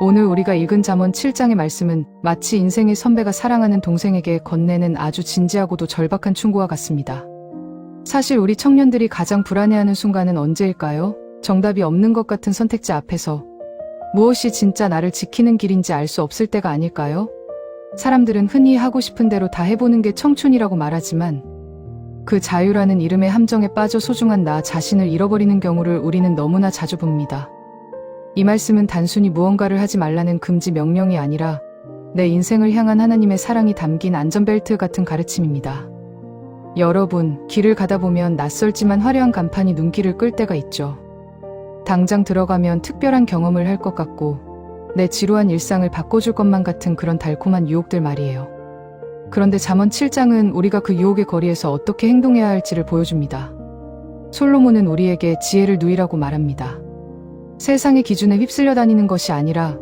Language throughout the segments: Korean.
오늘 우리가 읽은 잠언 7장의 말씀은 마치 인생의 선배가 사랑하는 동생에게 건네는 아주 진지하고도 절박한 충고와 같습니다. 사실 우리 청년들이 가장 불안해하는 순간은 언제일까요? 정답이 없는 것 같은 선택지 앞에서 무엇이 진짜 나를 지키는 길인지 알 수 없을 때가 아닐까요? 사람들은 흔히 하고 싶은 대로 다 해보는 게 청춘이라고 말하지만 그 자유라는 이름의 함정에 빠져 소중한 나 자신을 잃어버리는 경우를 우리는 너무나 자주 봅니다. 이 말씀은 단순히 무언가를 하지 말라는 금지 명령이 아니라 내 인생을 향한 하나님의 사랑이 담긴 안전벨트 같은 가르침입니다. 여러분, 길을 가다 보면 낯설지만 화려한 간판이 눈길을 끌 때가 있죠. 당장 들어가면 특별한 경험을 할 것 같고 내 지루한 일상을 바꿔줄 것만 같은 그런 달콤한 유혹들 말이에요. 그런데 잠언 7장은 우리가 그 유혹의 거리에서 어떻게 행동해야 할지를 보여줍니다. 솔로몬은 우리에게 지혜를 누이라고 말합니다. 세상의 기준에 휩쓸려 다니는 것이 아니라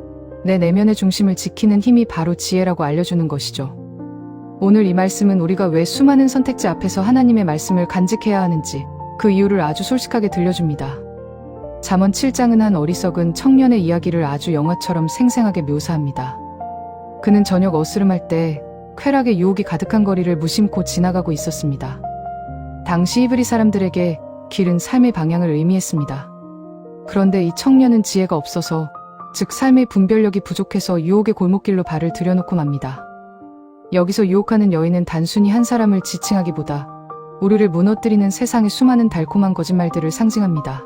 내 내면의 중심을 지키는 힘이 바로 지혜라고 알려주는 것이죠. 오늘 이 말씀은 우리가 왜 수많은 선택지 앞에서 하나님의 말씀을 간직해야 하는지 그 이유를 아주 솔직하게 들려줍니다. 잠언 7장은 한 어리석은 청년의 이야기를 아주 영화처럼 생생하게 묘사합니다. 그는 저녁 어스름할 때 쾌락의 유혹이 가득한 거리를 무심코 지나가고 있었습니다. 당시 히브리 사람들에게 길은 삶의 방향을 의미했습니다. 그런데 이 청년은 지혜가 없어서, 즉 삶의 분별력이 부족해서 유혹의 골목길로 발을 들여놓고 맙니다. 여기서 유혹하는 여인은 단순히 한 사람을 지칭하기보다 우리를 무너뜨리는 세상의 수많은 달콤한 거짓말들을 상징합니다.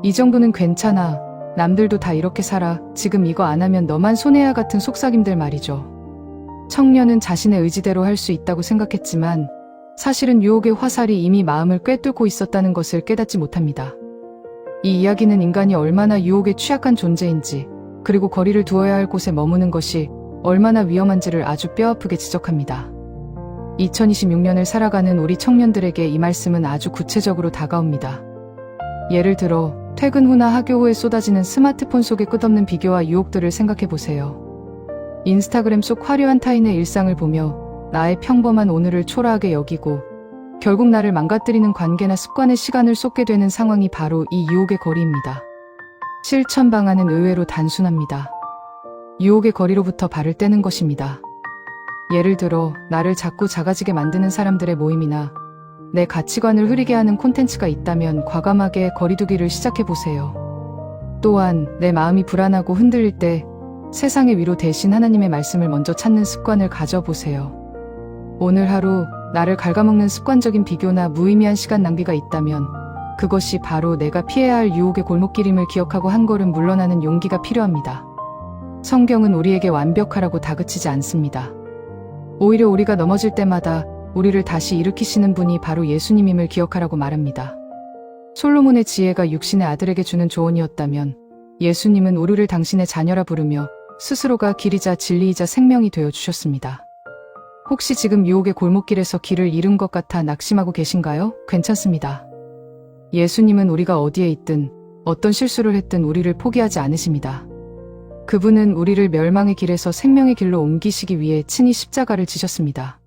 이 정도는 괜찮아, 남들도 다 이렇게 살아, 지금 이거 안 하면 너만 손해야 같은 속삭임들 말이죠. 청년은 자신의 의지대로 할 수 있다고 생각했지만 사실은 유혹의 화살이 이미 마음을 꿰뚫고 있었다는 것을 깨닫지 못합니다. 이 이야기는 인간이 얼마나 유혹에 취약한 존재인지, 그리고 거리를 두어야 할 곳에 머무는 것이 얼마나 위험한지를 아주 뼈아프게 지적합니다. 2026년을 살아가는 우리 청년들에게 이 말씀은 아주 구체적으로 다가옵니다. 예를 들어 퇴근 후나 학교 후에 쏟아지는 스마트폰 속의 끝없는 비교와 유혹들을 생각해보세요. 인스타그램 속 화려한 타인의 일상을 보며 나의 평범한 오늘을 초라하게 여기고 결국 나를 망가뜨리는 관계나 습관에 시간을 쏟게 되는 상황이 바로 이 유혹의 거리입니다. 실천 방안은 의외로 단순합니다. 유혹의 거리로부터 발을 떼는 것입니다. 예를 들어 나를 자꾸 작아지게 만드는 사람들의 모임이나 내 가치관을 흐리게 하는 콘텐츠가 있다면 과감하게 거리두기를 시작해보세요. 또한 내 마음이 불안하고 흔들릴 때 세상의 위로 대신 하나님의 말씀을 먼저 찾는 습관을 가져보세요. 오늘 하루 나를 갉아먹는 습관적인 비교나 무의미한 시간 낭비가 있다면 그것이 바로 내가 피해야 할 유혹의 골목길임을 기억하고 한 걸음 물러나는 용기가 필요합니다. 성경은 우리에게 완벽하라고 다그치지 않습니다. 오히려 우리가 넘어질 때마다 우리를 다시 일으키시는 분이 바로 예수님임을 기억하라고 말합니다. 솔로몬의 지혜가 육신의 아들에게 주는 조언이었다면 예수님은 우리를 당신의 자녀라 부르며 스스로가 길이자 진리이자 생명이 되어 주셨습니다. 혹시 지금 유혹의 골목길에서 길을 잃은 것 같아 낙심하고 계신가요? 괜찮습니다. 예수님은 우리가 어디에 있든 어떤 실수를 했든 우리를 포기하지 않으십니다. 그분은 우리를 멸망의 길에서 생명의 길로 옮기시기 위해 친히 십자가를 지셨습니다.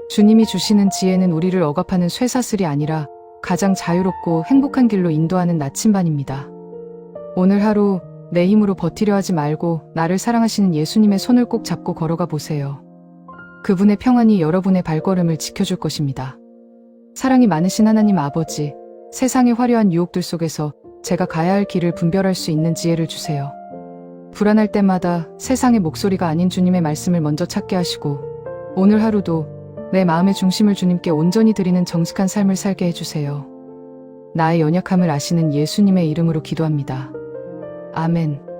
주님이 주시는 지혜는 우리를 억압하는 쇠사슬이 아니라 가장 자유롭고 행복한 길로 인도하는 나침반입니다. 오늘 하루 내 힘으로 버티려 하지 말고 나를 사랑하시는 예수님의 손을 꼭 잡고 걸어가 보세요. 그분의 평안이 여러분의 발걸음을 지켜줄 것입니다. 사랑이 많으신 하나님 아버지, 세상의 화려한 유혹들 속에서 제가 가야 할 길을 분별할 수 있는 지혜를 주세요. 불안할 때마다 세상의 목소리가 아닌 주님의 말씀을 먼저 찾게 하시고 오늘 하루도 내 마음의 중심을 주님께 온전히 드리는 정직한 삶을 살게 해주세요. 나의 연약함을 아시는 예수님의 이름으로 기도합니다. 아멘.